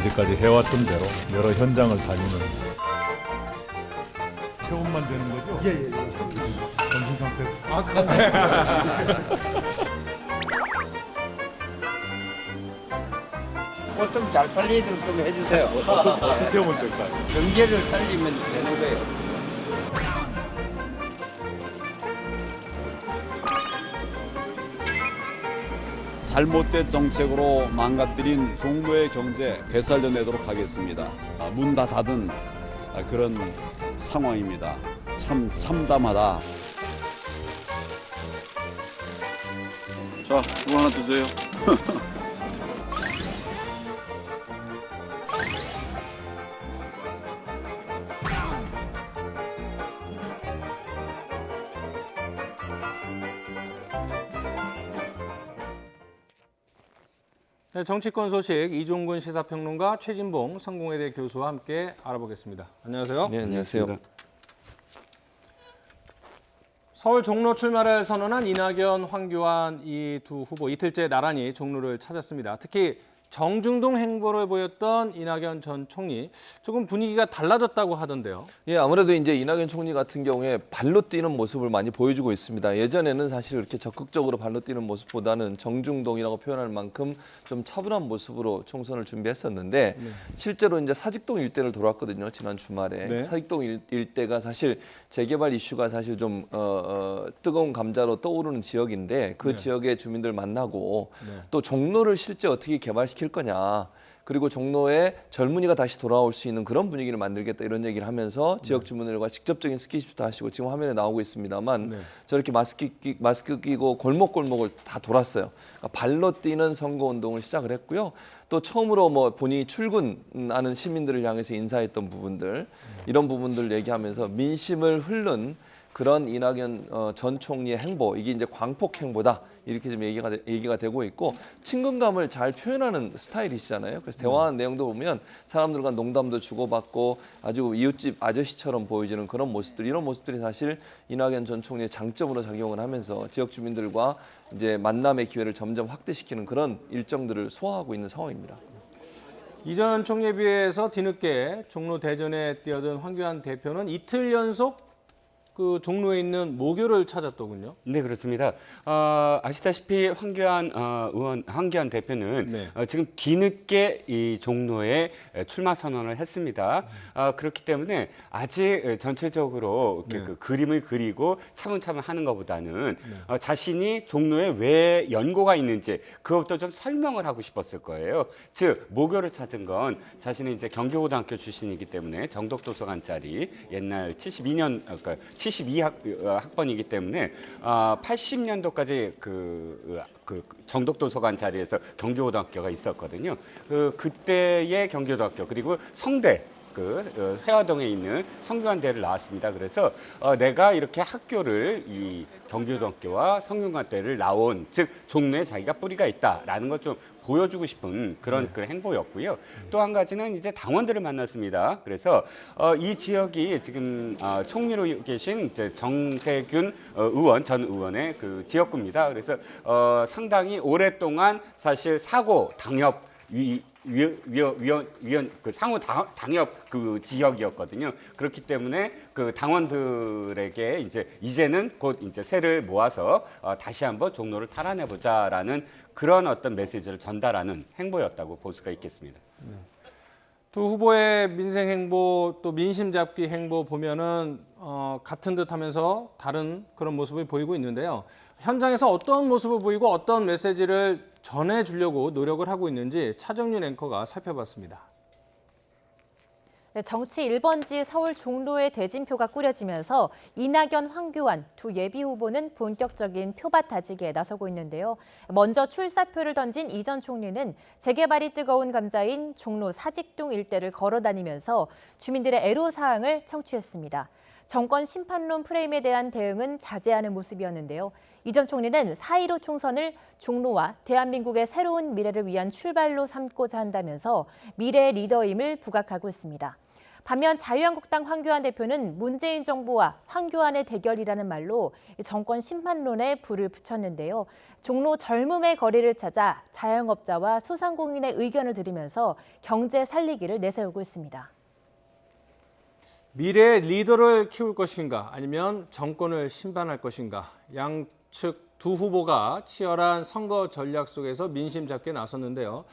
이제까지 해왔던 대로 여러 현장을 다니는 체험만 되는 거죠? 예. 정신 상태. 아, 그럼요. 뭐좀 잘 관리를 좀 해주세요. 어떻게 하면 될까요? 경제를 살리면 되는 거예요. 잘못된 정책으로 망가뜨린 종로의 경제 되살려내도록 하겠습니다. 문 다 닫은 그런 상황입니다. 참 참담하다. 자, 이거 하나 드세요. 네, 정치권 소식 이종근 시사평론가 최진봉 성공회대 교수와 함께 알아보겠습니다. 안녕하세요. 네, 안녕하세요. 서울 종로 출마를 선언한 이낙연, 황교안 이 두 후보 이틀째 나란히 종로를 찾았습니다. 특히 정중동 행보를 보였던 이낙연 전 총리 조금 분위기가 달라졌다고 하던데요. 예, 아무래도 이제 이낙연 총리 같은 경우에 발로 뛰는 모습을 많이 보여주고 있습니다. 예전에는 사실 이렇게 적극적으로 발로 뛰는 모습보다는 정중동이라고 표현할 만큼 좀 차분한 모습으로 총선을 준비했었는데 실제로 이제 사직동 일대를 돌았거든요. 지난 주말에. 네. 사직동 일대가 사실 재개발 이슈가 사실 좀 뜨거운 감자로 떠오르는 지역인데 그 지역의 주민들 만나고 또 종로를 실제 어떻게 개발시킬 거냐. 그리고 종로에 젊은이가 다시 돌아올 수 있는 그런 분위기를 만들겠다 이런 얘기를 하면서 지역 주민들과 직접적인 스킨십도 하시고 지금 화면에 나오고 있습니다만 저렇게 마스크 끼고 골목골목을 다 돌았어요. 그러니까 발로 뛰는 선거운동을 시작을 했고요. 또 처음으로 뭐 본인이 출근하는 시민들을 향해서 인사했던 부분들 이런 부분들 얘기하면서 민심을 흐른 그런 이낙연 전 총리의 행보 이게 이제 광폭 행보다 이렇게 좀 얘기가 되고 있고 친근감을 잘 표현하는 스타일이시잖아요. 그래서 대화하는 내용도 보면 사람들과 농담도 주고받고 아주 이웃집 아저씨처럼 보여지는 그런 모습들 이런 모습들이 사실 이낙연 전 총리의 장점으로 작용을 하면서 지역 주민들과 이제 만남의 기회를 점점 확대시키는 그런 일정들을 소화하고 있는 상황입니다. 이전 총리에 비해서 뒤늦게 종로 대전에 뛰어든 황교안 대표는 이틀 연속 그 종로에 있는 모교를 찾았더군요. 네, 그렇습니다. 아시다시피 황교안 대표는 지금 뒤늦게 이 종로에 출마 선언을 했습니다. 그렇기 때문에 아직 전체적으로 이렇게 그 그림을 그리고 차분차분 하는 것보다는 자신이 종로에 왜 연고가 있는지 그것도 좀 설명을 하고 싶었을 거예요. 즉 모교를 찾은 건 자신은 이제 경기고등학교 출신이기 때문에 정덕도서관 자리 옛날 72년 그러니까 72학번이기 때문에 80년도까지 그 정덕도서관 자리에서 경기고등학교가 있었거든요. 그때의 경기고등학교 그리고 성대 회화동에 있는 성균관대를 나왔습니다. 그래서 내가 이렇게 학교를 이 경기고등학교와 성균관대를 나온 즉 종로에 자기가 뿌리가 있다라는 걸 좀 보여주고 싶은 그런 그 행보였고요. 또 한 가지는 이제 당원들을 만났습니다. 그래서 이 지역이 지금 총리로 계신 이제 정세균 전 의원의 그 지역구입니다. 그래서 상당히 오랫동안 사실 사고 당협 상호 당협 그 지역이었거든요. 그렇기 때문에 그 당원들에게 이제는 곧 이제 새를 모아서 다시 한번 종로를 탈환해 보자라는 그런 어떤 메시지를 전달하는 행보였다고 볼 수가 있겠습니다. 두 후보의 민생 행보 또 민심 잡기 행보 보면은 같은 듯하면서 다른 그런 모습을 보이고 있는데요. 현장에서 어떤 모습을 보이고 어떤 메시지를 전해주려고 노력을 하고 있는지 차정윤 앵커가 살펴봤습니다. 네, 정치 1번지 서울 종로의 대진표가 꾸려지면서 이낙연, 황교안 두 예비 후보는 본격적인 표밭 다지기에 나서고 있는데요. 먼저 출사표를 던진 이 전 총리는 재개발이 뜨거운 감자인 종로 사직동 일대를 걸어다니면서 주민들의 애로사항을 청취했습니다. 정권 심판론 프레임에 대한 대응은 자제하는 모습이었는데요. 이 전 총리는 4.15 총선을 종로와 대한민국의 새로운 미래를 위한 출발로 삼고자 한다면서 미래의 리더임을 부각하고 있습니다. 반면 자유한국당 황교안 대표는 문재인 정부와 황교안의 대결이라는 말로 정권 심판론에 불을 붙였는데요. 종로 젊음의 거리를 찾아 자영업자와 소상공인의 의견을 들으면서 경제 살리기를 내세우고 있습니다. 미래의 리더를 키울 것인가 아니면 정권을 심판할 것인가 양측 두 후보가 치열한 선거 전략 속에서 민심 잡기에 나섰는데요.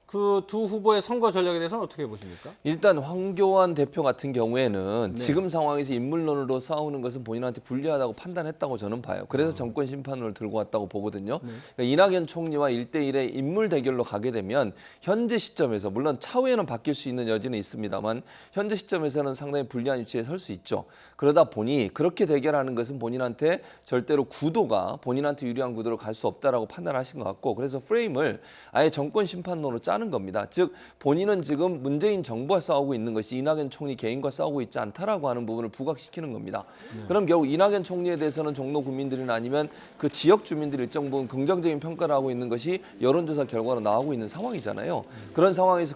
그 두 후보의 선거 전략에 대해서는 어떻게 보십니까? 일단 황교안 대표 같은 경우에는 지금 상황에서 인물론으로 싸우는 것은 본인한테 불리하다고 판단했다고 저는 봐요. 그래서 정권 심판론을 들고 왔다고 보거든요. 그러니까 이낙연 총리와 1대1의 인물 대결로 가게 되면 현재 시점에서 물론 차후에는 바뀔 수 있는 여지는 있습니다만 현재 시점에서는 상당히 불리한 위치에 설 수 있죠. 그러다 보니 그렇게 대결하는 것은 본인한테 절대로 구도가 본인한테 유리한 구도로 갈 수 없다라고 판단하신 것 같고 그래서 프레임을 아예 정권 심판론으로 짜는 겁니다. 즉 본인은 지금 문재인 정부와 싸우고 있는 것이 이낙연 총리 개인과 싸우고 있지 않다라고 하는 부분을 부각시키는 겁니다. 그럼 결국 이낙연 총리에 대해서는 종로 국민들이나 아니면 그 지역 주민들이 일정 부분 긍정적인 평가를 하고 있는 것이 여론조사 결과로 나오고 있는 상황이잖아요. 그런 상황에서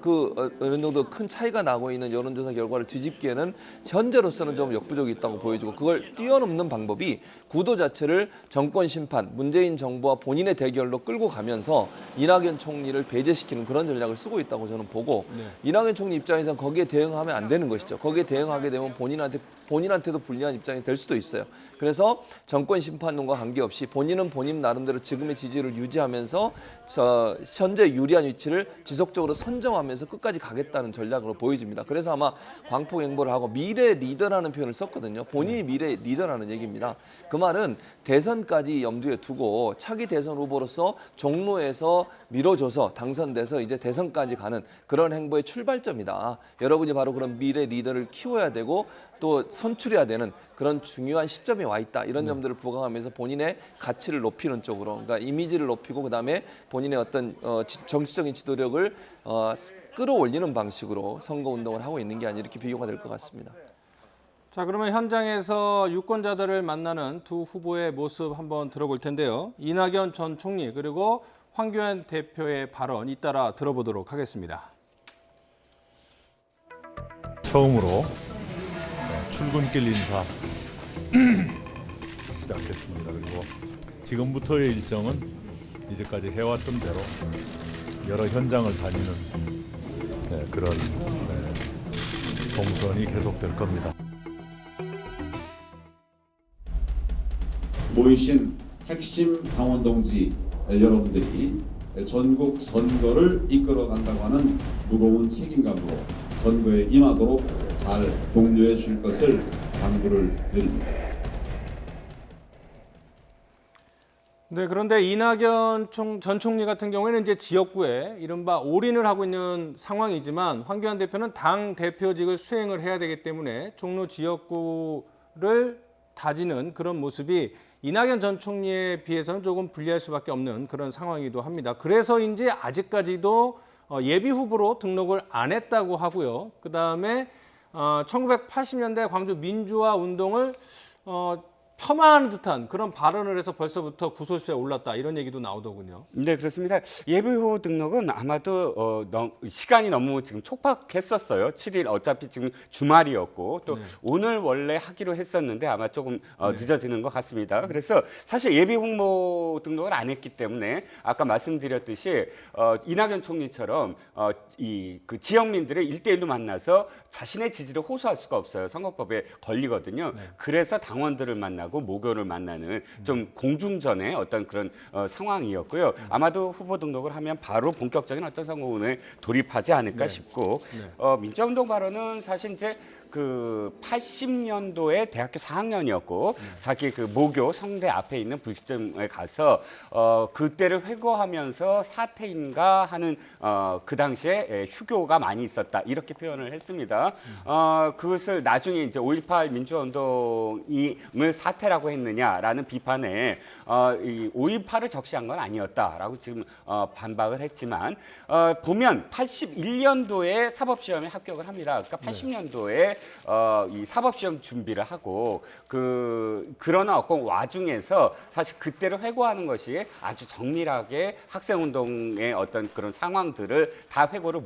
어느 정도 큰 차이가 나고 있는 여론조사 결과를 뒤집기에는 현재로서는 좀 역부족이 있다고 보여지고 그걸 뛰어넘는 방법이 구도 자체를 정권 심판, 문재인 정부와 본인의 대결로 끌고 가면서 이낙연 총리를 배제시키는 그런 전략을 쓰고 있다고 저는 보고 이낙연 총리 입장에서는 거기에 대응하면 안 되는 것이죠. 거기에 대응하게 되면 본인한테도 불리한 입장이 될 수도 있어요. 그래서 정권 심판론과 관계없이 본인은 본인 나름대로 지금의 지지를 유지하면서 현재 유리한 위치를 지속적으로 선점하면서 끝까지 가겠다는 전략으로 보여집니다. 그래서 아마 광폭 행보를 하고 미래 리더라는 표현을 썼거든요. 본인이 미래 리더라는 얘기입니다. 그 말은 대선까지 염두에 두고 차기 대선 후보로서 종로에서 밀어줘서 당선돼서 이제 대선까지 가는 그런 행보의 출발점이다. 여러분이 바로 그런 미래 리더를 키워야 되고 또 선출해야 되는 그런 중요한 시점에 와 있다. 이런 점들을 부각하면서 본인의 가치를 높이는 쪽으로, 그러니까 이미지를 높이고 그다음에 본인의 어떤 정치적인 지도력을 끌어올리는 방식으로 선거 운동을 하고 있는 게 아니라 이렇게 비교가 될 것 같습니다. 자, 그러면 현장에서 유권자들을 만나는 두 후보의 모습 한번 들어볼 텐데요. 이낙연 전 총리 그리고 황교안 대표의 발언 잇따라 들어보도록 하겠습니다. 처음으로 출근길 인사 시작했습니다. 그리고 지금부터의 일정은 이제까지 해왔던 대로 여러 현장을 다니는 그런 동선이 계속될 겁니다. 모이신 핵심 당원 동지 여러분들이 전국 선거를 이끌어간다고 하는 무거운 책임감으로 선거에 임하도록 잘 독려해 줄 것을 당부를 드립니다. 네, 그런데 이낙연 전 총리 같은 경우에는 이제 지역구에 이른바 올인을 하고 있는 상황이지만 황교안 대표는 당 대표직을 수행을 해야 되기 때문에 종로 지역구를 다지는 그런 모습이 이낙연 전 총리에 비해서는 조금 불리할 수밖에 없는 그런 상황이기도 합니다. 그래서인지 아직까지도 예비 후보로 등록을 안 했다고 하고요. 그다음에 1980년대 광주 민주화 운동을 폄하하는 듯한 그런 발언을 해서 벌써부터 구설수에 올랐다 이런 얘기도 나오더군요. 네, 그렇습니다. 예비 후보 등록은 아마도 시간이 너무 지금 촉박했었어요. 7일 어차피 지금 주말이었고 또 오늘 원래 하기로 했었는데 아마 조금 늦어지는 것 같습니다. 그래서 사실 예비 후보 등록을 안 했기 때문에 아까 말씀드렸듯이 이낙연 총리처럼 그 지역민들의 1대1로 만나서 자신의 지지를 호소할 수가 없어요. 선거법에 걸리거든요. 그래서 당원들을 만나고 모교를 만나는 좀 공중전의 어떤 그런 상황이었고요. 아마도 후보 등록을 하면 바로 본격적인 어떤 선거운에 돌입하지 않을까 싶고 민주화운동 발언은 사실 이제 그 80년도에 대학교 4학년이었고 자기 그 모교 성대 앞에 있는 불시점에 가서 그때를 회고하면서 사태인가 하는 그 당시에 휴교가 많이 있었다 이렇게 표현을 했습니다. 그것을 나중에 이제 5.18 민주화운동을 사태 사태라고 했느냐라는 비판에 이 5.18을 적시한 건 아니었다라고 지금 반박을 했지만 보면 81년도에 사법시험에 합격을 합니다. 그러니까 80년도에 이 사법시험 준비를 하고 그러나 어떤 와중에서 사실 그때를 회고하는 것이 아주 정밀하게 학생운동의 어떤 그런 상황들을 다 회고를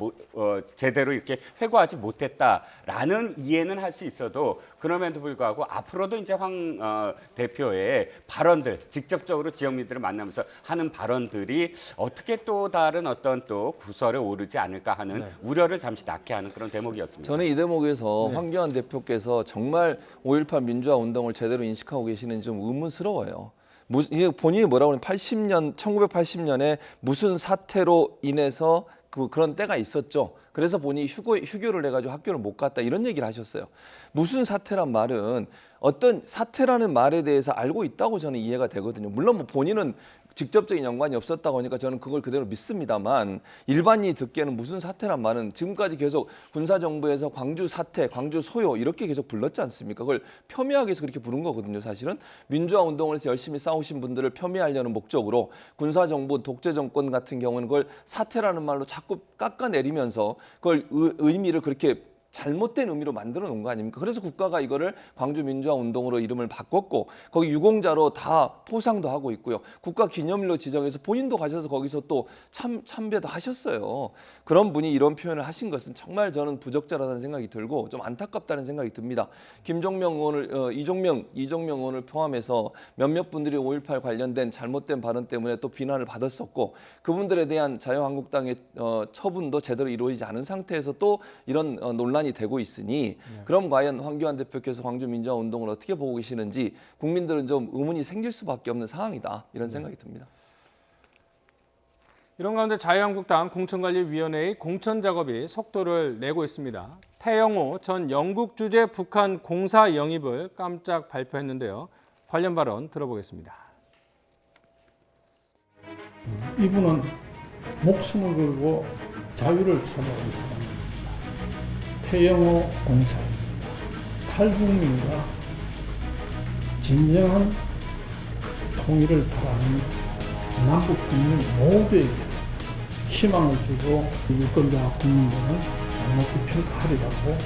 제대로 이렇게 회고하지 못했다라는 이해는 할 수 있어도 그럼에도 불구하고 앞으로도 이제 황 대표의 발언들 직접적으로 지역민들을 만나면서 하는 발언들이 어떻게 또 다른 어떤 또 구설에 오르지 않을까 하는 우려를 잠시 낳게 하는 그런 대목이었습니다. 저는 이 대목에서 황교안 대표께서 정말 5.18 민주화 운동을 제대로 인식하고 계시는지 좀 의문스러워요. 이게 본인이 뭐라고 하면 1980년에 무슨 사태로 인해서 그런 때가 있었죠. 그래서 본인이 휴교를 해가지고 학교를 못 갔다 이런 얘기를 하셨어요. 무슨 사태란 말은 어떤 사태라는 말에 대해서 알고 있다고 저는 이해가 되거든요. 물론 뭐 본인은 직접적인 연관이 없었다고 하니까 저는 그걸 그대로 믿습니다만 일반인이 듣기에는 무슨 사태란 말은 지금까지 계속 군사정부에서 광주 사태, 광주 소요 이렇게 계속 불렀지 않습니까? 그걸 폄훼하기 위해서 그렇게 부른 거거든요. 사실은 민주화 운동을 해서 열심히 싸우신 분들을 폄훼하려는 목적으로 군사정부, 독재정권 같은 경우는 그걸 사태라는 말로 자꾸 깎아내리면서 그걸 의미를 그렇게 잘못된 의미로 만들어 놓은 거 아닙니까? 그래서 국가가 이거를 광주 민주화 운동으로 이름을 바꿨고 거기 유공자로 다 포상도 하고 있고요. 국가 기념일로 지정해서 본인도 가셔서 거기서 또 참배도 하셨어요. 그런 분이 이런 표현을 하신 것은 정말 저는 부적절하다는 생각이 들고 좀 안타깝다는 생각이 듭니다. 김종명 의원을 이종명 의원을 포함해서 몇몇 분들이 5.18 관련된 잘못된 발언 때문에 또 비난을 받았었고 그분들에 대한 자유한국당의 처분도 제대로 이루어지지 않은 상태에서 또 이런 논란이 되고 있으니 그럼 과연 황교안 대표께서 광주 민주화 운동을 어떻게 보고 계시는지 국민들은 좀 의문이 생길 수밖에 없는 상황이다 이런 생각이 듭니다. 이런 가운데 자유한국당 공천관리위원회의 공천 작업이 속도를 내고 있습니다. 태영호 전 영국 주재 북한 공사 영입을 깜짝 발표했는데요. 관련 발언 들어보겠습니다. 이분은 목숨을 걸고 자유를 찾아온 사람입니다. 태영호 공사입니다. 탈북민과 진정한 통일을 바라는 남북 국민 모두에게 희망을 주고 유권자와 국민들은 높이 평가하리라고.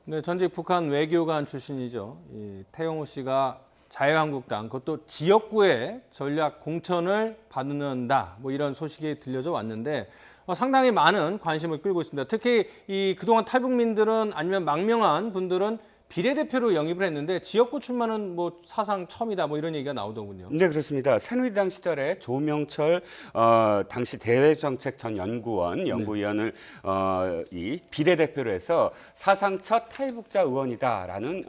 네, 전직 북한 외교관 출신이죠. 이 태영호 씨가 자유한국당 그것도 지역구에 전략 공천을 받는다 뭐 이런 소식이 들려져 왔는데 상당히 많은 관심을 끌고 있습니다. 특히 이 그동안 탈북민들은 아니면 망명한 분들은 비례대표로 영입을 했는데 지역구 출마는 뭐 사상 처음이다 뭐 이런 얘기가 나오더군요. 네, 그렇습니다. 새누리당 시절에 조명철 당시 대외정책 전 연구위원을 이 비례대표로 해서 사상 첫 탈북자 의원이다라는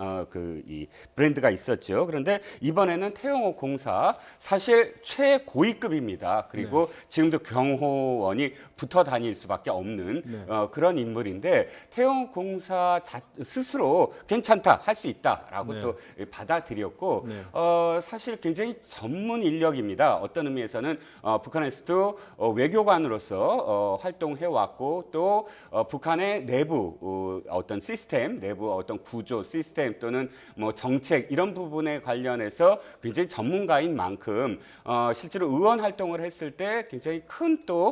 이 브랜드가 있었죠. 그런데 이번에는 태영호 공사 사실 최고위급입니다. 그리고 지금도 경호원이 붙어 다닐 수밖에 없는 그런 인물인데 태영호 공사 스스로 괜찮다, 할 수 있다라고 또 받아들였고 사실 굉장히 전문 인력입니다. 어떤 의미에서는 북한에서도 외교관으로서 활동해 왔고 또 북한의 내부 어떤 시스템, 내부 어떤 구조 시스템 또는 뭐 정책 이런 부분에 관련해서 굉장히 전문가인 만큼 실제로 의원 활동을 했을 때 굉장히 큰 또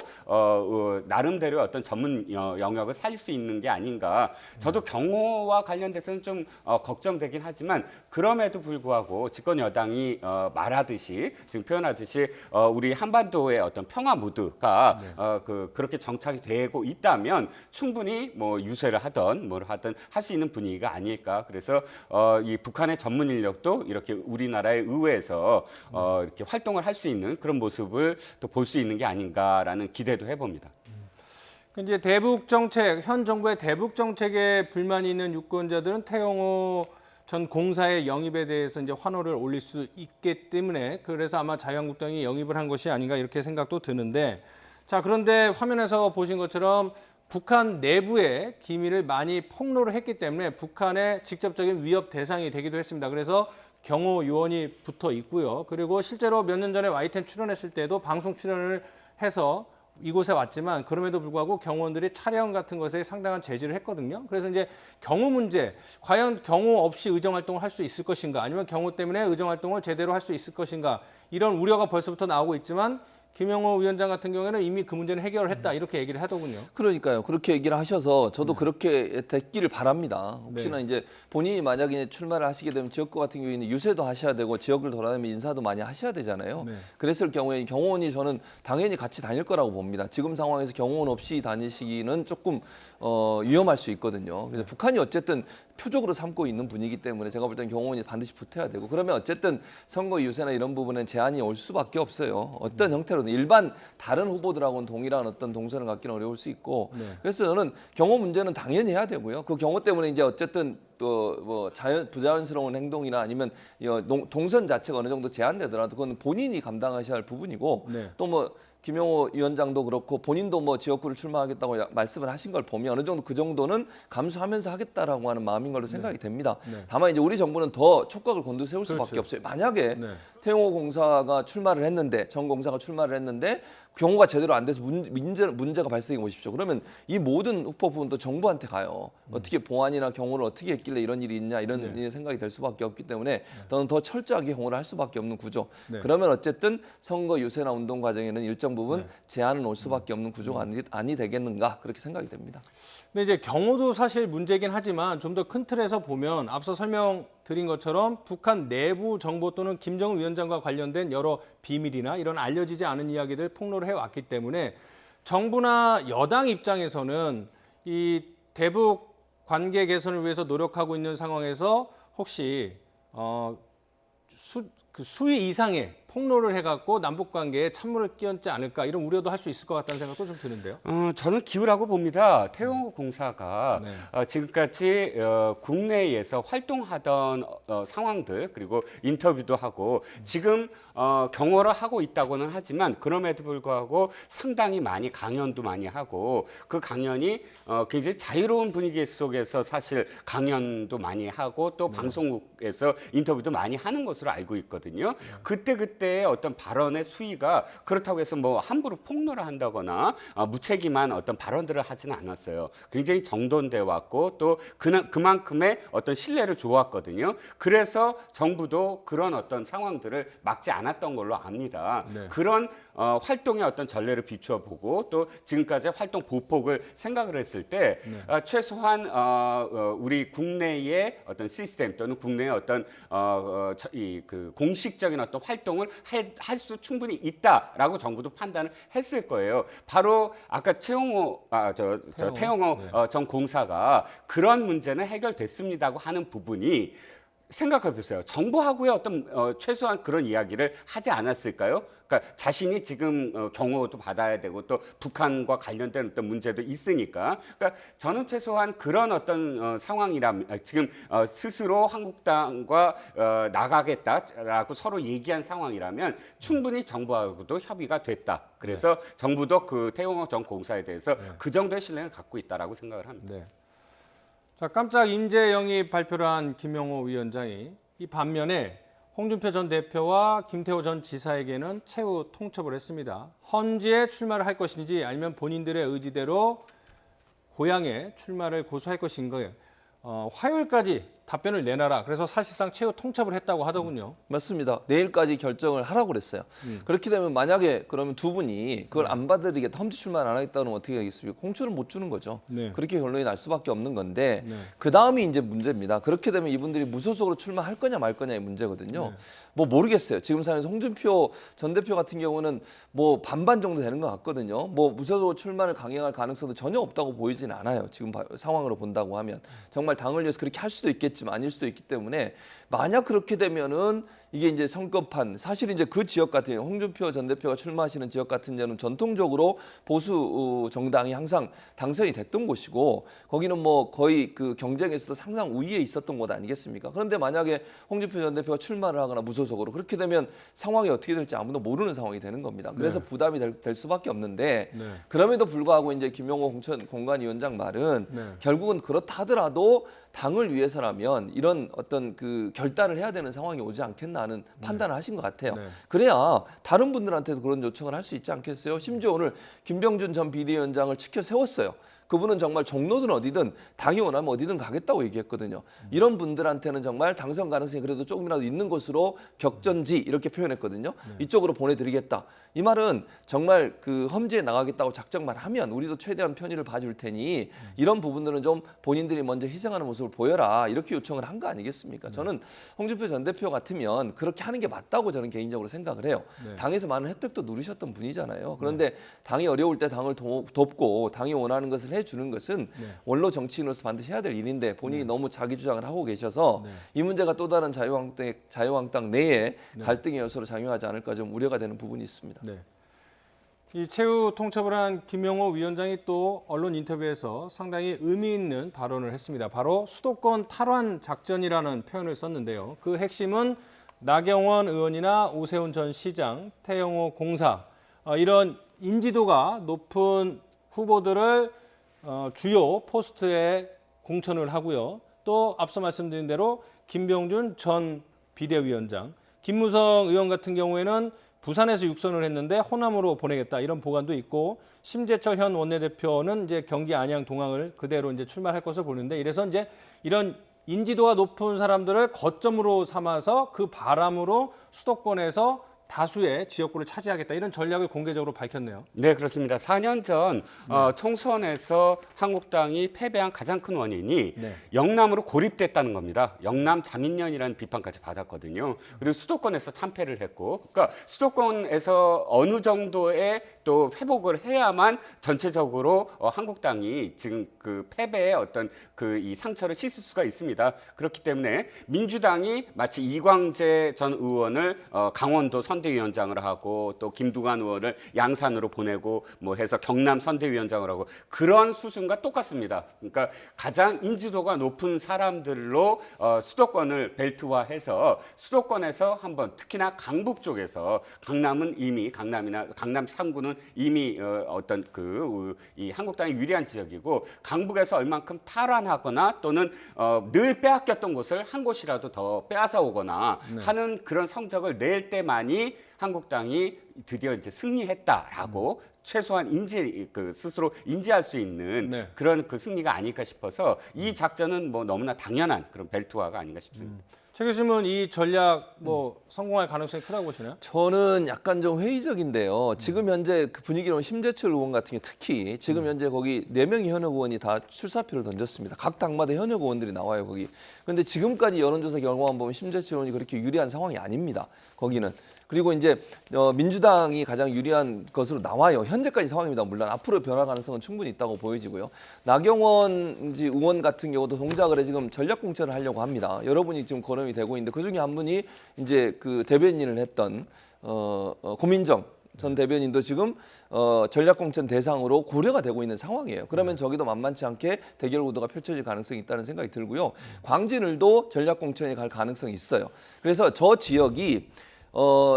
나름대로 어떤 전문 영역을 살릴 수 있는 게 아닌가. 저도 경호와 관련돼서는 좀 걱정되긴 하지만 그럼에도 불구하고 집권 여당이 말하듯이 지금 표현하듯이 우리 한반도의 어떤 평화 무드가 그렇게 정착이 되고 있다면 충분히 뭐 유세를 하던 뭘 하든 할 수 있는 분위기가 아닐까. 그래서 이 북한의 전문 인력도 이렇게 우리나라의 의회에서 이렇게 활동을 할 수 있는 그런 모습을 또 볼 수 있는 게 아닌가라는 기대도 해봅니다. 이제 대북 정책, 현 정부의 대북 정책에 불만이 있는 유권자들은 태영호 전 공사의 영입에 대해서 이제 환호를 올릴 수 있기 때문에 그래서 아마 자유한국당이 영입을 한 것이 아닌가 이렇게 생각도 드는데 자, 그런데 화면에서 보신 것처럼 북한 내부의 기밀을 많이 폭로를 했기 때문에 북한의 직접적인 위협 대상이 되기도 했습니다. 그래서 경호 요원이 붙어 있고요. 그리고 실제로 몇 년 전에 YTN 출연했을 때도 방송 출연을 해서 이곳에 왔지만 그럼에도 불구하고 경호원들이 촬영 같은 것에 상당한 제지를 했거든요. 그래서 이제 경호 문제, 과연 경호 없이 의정 활동을 할 수 있을 것인가, 아니면 경호 때문에 의정 활동을 제대로 할 수 있을 것인가, 이런 우려가 벌써부터 나오고 있지만 김영호 위원장 같은 경우에는 이미 그 문제는 해결을 했다, 이렇게 얘기를 하더군요. 그러니까요. 그렇게 얘기를 하셔서 저도 그렇게 됐기를 바랍니다. 혹시나 이제 본인이 만약에 출마를 하시게 되면 지역구 같은 경우에는 유세도 하셔야 되고 지역을 돌아다니면 인사도 많이 하셔야 되잖아요. 그랬을 경우에 경호원이 저는 당연히 같이 다닐 거라고 봅니다. 지금 상황에서 경호원 없이 다니시기는 조금 위험할 수 있거든요. 그래서 북한이 어쨌든 표적으로 삼고 있는 분위기 때문에 제가 볼 때는 경호원이 반드시 붙어야 되고, 그러면 어쨌든 선거 유세나 이런 부분은 제한이 올 수밖에 없어요. 어떤 형태로든 일반 다른 후보들하고는 동일한 어떤 동선을 갖기는 어려울 수 있고, 그래서 저는 경호 문제는 당연히 해야 되고요. 그 경호 때문에 이제 어쨌든 또 뭐 부자연스러운 행동이나 아니면 동선 자체가 어느 정도 제한되더라도 그건 본인이 감당하셔야 할 부분이고, 또 뭐 김영호 위원장도 그렇고 본인도 뭐 지역구를 출마하겠다고 말씀을 하신 걸 보면 어느 정도 그 정도는 감수하면서 하겠다라고 하는 마음인 걸로 생각이 됩니다. 다만 이제 우리 정부는 더 촉각을 곤두세울 수밖에 없어요. 만약에 태영호 공사가 출마를 했는데, 전 공사가 출마를 했는데 경호가 제대로 안 돼서 문제가 발생해 보십시오. 그러면 이 모든 후보 부분도 정부한테 가요. 어떻게 보안이나 경호를 어떻게 했길래 이런 일이 있냐, 이런 생각이 될 수밖에 없기 때문에 저는 더 철저하게 경호를 할 수밖에 없는 구조. 그러면 어쨌든 선거 유세나 운동 과정에는 일정 부분 제한은 올 수밖에 없는 구조가 아니 되겠는가, 그렇게 생각이 됩니다. 근데 이제 경호도 사실 문제긴 하지만 좀 더 큰 틀에서 보면 앞서 설명드린 것처럼 북한 내부 정보 또는 김정은 위원장과 관련된 여러 비밀이나 이런 알려지지 않은 이야기들 폭로를 해왔기 때문에 정부나 여당 입장에서는 이 대북 관계 개선을 위해서 노력하고 있는 상황에서 혹시 수위 이상의 폭로를 해갖고 남북 관계에 찬물을 끼얹지 않을까, 이런 우려도 할 수 있을 것 같다는 생각도 좀 드는데요. 저는 기우라고 봅니다. 태영호 공사가 지금까지 국내에서 활동하던 상황들, 그리고 인터뷰도 하고 지금 경호를 하고 있다고는 하지만 그럼에도 불구하고 상당히 많이 강연도 많이 하고, 그 강연이 굉장히 자유로운 분위기 속에서 사실 강연도 많이 하고 또 방송국에서 인터뷰도 많이 하는 것으로 알고 있거든요. 그때의 어떤 발언의 수위가 그렇다고 해서 뭐 함부로 폭로를 한다거나 무책임한 어떤 발언들을 하지는 않았어요. 굉장히 정돈돼 왔고 또 그만큼의 어떤 신뢰를 줘왔거든요. 그래서 정부도 그런 어떤 상황들을 막지 않았던 걸로 압니다. 그런 활동의 어떤 전례를 비추어 보고 또 지금까지의 활동 보폭을 생각을 했을 때 최소한 우리 국내의 어떤 시스템 또는 국내의 어떤 그 공식적인 어떤 활동을 할 수 충분히 있다라고 정부도 판단을 했을 거예요. 바로 아까 태영호 전 공사가 그런 문제는 해결됐습니다고 하는 부분이, 생각해 보세요. 정부하고의 어떤 최소한 그런 이야기를 하지 않았을까요? 그러니까 자신이 지금 경호도 받아야 되고 또 북한과 관련된 어떤 문제도 있으니까. 그러니까 저는 최소한 그런 어떤 상황이라면 지금 스스로 한국당과 나가겠다라고 서로 얘기한 상황이라면 충분히 정부하고도 협의가 됐다. 그래서 정부도 그 태영호 전 공사에 대해서 그 정도의 신뢰를 갖고 있다라고 생각을 합니다. 자, 깜짝 임제 영입 발표를 한 김영호 위원장이 이 반면에 홍준표 전 대표와 김태호 전 지사에게는 최후 통첩을 했습니다. 헌지에 출마를 할 것인지 아니면 본인들의 의지대로 고향에 출마를 고수할 것인가, 화요일까지 답변을 내놔라. 그래서 사실상 최후 통첩을 했다고 하더군요. 맞습니다. 내일까지 결정을 하라고 그랬어요. 그렇게 되면 만약에 그러면 두 분이 그걸 안 받아들이겠다, 험지 출마를 안 하겠다는 어떻게 하겠습니까? 공천을 못 주는 거죠. 그렇게 결론이 날 수밖에 없는 건데 그 다음이 이제 문제입니다. 그렇게 되면 이분들이 무소속으로 출마할 거냐 말 거냐의 문제거든요. 뭐 모르겠어요. 지금 상황에서 홍준표 전 대표 같은 경우는 뭐 반반 정도 되는 것 같거든요. 뭐 무소속으로 출마를 강행할 가능성도 전혀 없다고 보이진 않아요. 지금 상황으로 본다고 하면 정말 당을 위해서 그렇게 할 수도 있겠지만 아닐 수도 있기 때문에, 만약 그렇게 되면은 이게 이제 선거판, 사실 이제 그 지역 같은 경우 홍준표 전 대표가 출마하시는 지역 같은 경우는 전통적으로 보수 정당이 항상 당선이 됐던 곳이고 거기는 뭐 거의 그 경쟁에서도 항상 우위에 있었던 곳 아니겠습니까? 그런데 만약에 홍준표 전 대표가 출마를 하거나 무소속으로 그렇게 되면 상황이 어떻게 될지 아무도 모르는 상황이 되는 겁니다. 그래서 부담이 될 수밖에 없는데 그럼에도 불구하고 이제 김영호 공관위원장 말은 결국은 그렇다 하더라도 당을 위해서라면 되면 이런 어떤 그 결단을 해야 되는 상황이 오지 않겠나 하는 판단을 하신 것 같아요. 네. 그래야 다른 분들한테도 그런 요청을 할 수 있지 않겠어요? 심지어 오늘 김병준 전 비대위원장을 치켜 세웠어요. 그분은 정말 종로든 어디든 당이 원하면 어디든 가겠다고 얘기했거든요. 이런 분들한테는 정말 당선 가능성이 그래도 조금이라도 있는 곳으로 격전지 이렇게 표현했거든요. 이쪽으로 보내드리겠다. 이 말은 정말 그 험지에 나가겠다고 작정만 하면 우리도 최대한 편의를 봐줄 테니 이런 부분들은 좀 본인들이 먼저 희생하는 모습을 보여라 이렇게 요청을 한 거 아니겠습니까? 저는 홍준표 전 대표 같으면 그렇게 하는 게 맞다고 저는 개인적으로 생각을 해요. 당에서 많은 혜택도 누리셨던 분이잖아요. 그런데 당이 어려울 때 당을 돕고 당이 원하는 것을 해주는 것은 원로 정치인으로서 반드시 해야 될 일인데 본인이 너무 자기 주장을 하고 계셔서 이 문제가 또 다른 자유한국당 내에 갈등의 요소로 작용하지 않을까 좀 우려가 되는 부분이 있습니다. 네. 이 최후 통첩을 한 김영호 위원장이 또 언론 인터뷰에서 상당히 의미 있는 발언을 했습니다. 바로 수도권 탈환 작전이라는 표현을 썼는데요. 그 핵심은 나경원 의원이나 오세훈 전 시장, 태영호 공사 이런 인지도가 높은 후보들을 주요 포스트에 공천을 하고요. 또 앞서 말씀드린 대로 김병준 전 비대위원장, 김무성 의원 같은 경우에는 부산에서 육선을 했는데 호남으로 보내겠다 이런 보관도 있고 심재철 현 원내대표는 이제 경기 안양 동항을 그대로 이제 출마할 것을 보는데 이래서 이제 이런 인지도가 높은 사람들을 거점으로 삼아서 그 바람으로 수도권에서 다수의 지역구를 차지하겠다 이런 전략을 공개적으로 밝혔네요. 네, 그렇습니다. 4년 전 총선에서 한국당이 패배한 가장 큰 원인이 영남으로 고립됐다는 겁니다. 영남 자민련이라는 비판까지 받았거든요. 그리고 수도권에서 참패를 했고, 그러니까 수도권에서 어느 정도의 또 회복을 해야만 전체적으로 한국당이 지금 그 패배의 어떤 그 이 상처를 씻을 수가 있습니다. 그렇기 때문에 민주당이 마치 이광재 전 의원을 강원도 선대위원장을 하고 또 김두관 의원을 양산으로 보내고 뭐 해서 경남 선대위원장을 하고 그런 수순과 똑같습니다. 그러니까 가장 인지도가 높은 사람들로 수도권을 벨트화해서 수도권에서 한번 특히나 강북 쪽에서 강남은 이미 강남이나 강남 3구는 이미 어떤 이 한국당이 유리한 지역이고 강북에서 얼만큼 탈환하거나 또는 늘 빼앗겼던 곳을 한 곳이라도 더 빼앗아 오거나 하는 그런 성적을 낼 때만이 한국당이 드디어 이제 승리했다라고 최소한 스스로 인지할 수 있는 그런 그 승리가 아닐까 싶어서 이 작전은 뭐 너무나 당연한 그런 벨트화가 아닌가 싶습니다. 최 교수님은 이 전략 뭐 성공할 가능성이 크다고 보시나요? 저는 약간 좀 회의적인데요. 지금 현재 그 분위기로는 심재철 의원 같은 경우 특히 지금 현재 거기 4명의 현역 의원이 다 출사표를 던졌습니다. 각 당마다 현역 의원들이 나와요, 거기. 그런데 지금까지 여론조사 결과만 보면 심재철 의원이 그렇게 유리한 상황이 아닙니다. 거기는. 그리고 이제 민주당이 가장 유리한 것으로 나와요. 현재까지 상황입니다. 물론 앞으로 변화 가능성은 충분히 있다고 보여지고요. 나경원 의원 같은 경우도 동작을 지금 전략 공천을 하려고 합니다. 여러분이 지금 거론이 되고 있는데 그 중에 한 분이 이제 그 대변인을 했던 고민정 전 대변인도 지금 전략 공천 대상으로 고려가 되고 있는 상황이에요. 그러면 저기도 만만치 않게 대결 구도가 펼쳐질 가능성이 있다는 생각이 들고요. 광진을도 전략 공천에 갈 가능성이 있어요. 그래서 저 지역이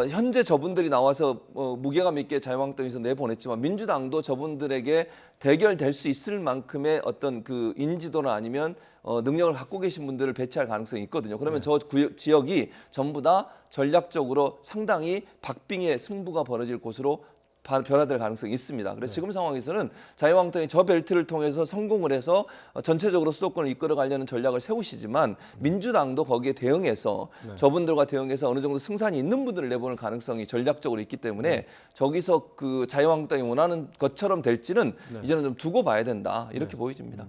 현재 저분들이 나와서 무게감 있게 자유한국당에서 내보냈지만 민주당도 저분들에게 대결될 수 있을 만큼의 어떤 그 인지도나 아니면 능력을 갖고 계신 분들을 배치할 가능성이 있거든요. 그러면 저 지역이 전부 다 전략적으로 상당히 박빙의 승부가 벌어질 곳으로 변화될 가능성이 있습니다. 그래서 지금 상황에서는 자유한국당이 저 벨트를 통해서 성공을 해서 전체적으로 수도권을 이끌어가려는 전략을 세우시지만 민주당도 거기에 대응해서 저분들과 대응해서 어느 정도 승산이 있는 분들을 내보낼 가능성이 전략적으로 있기 때문에 저기서 그 자유한국당이 원하는 것처럼 될지는 이제는 좀 두고 봐야 된다 이렇게 보여집니다.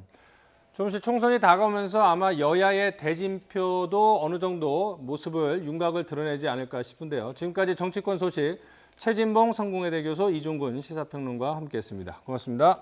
조금씩 총선이 다가오면서 아마 여야의 대진표도 어느 정도 모습을 윤곽을 드러내지 않을까 싶은데요. 지금까지 정치권 소식 최진봉 성공회대 교수 이종근 시사평론가와 함께했습니다. 고맙습니다.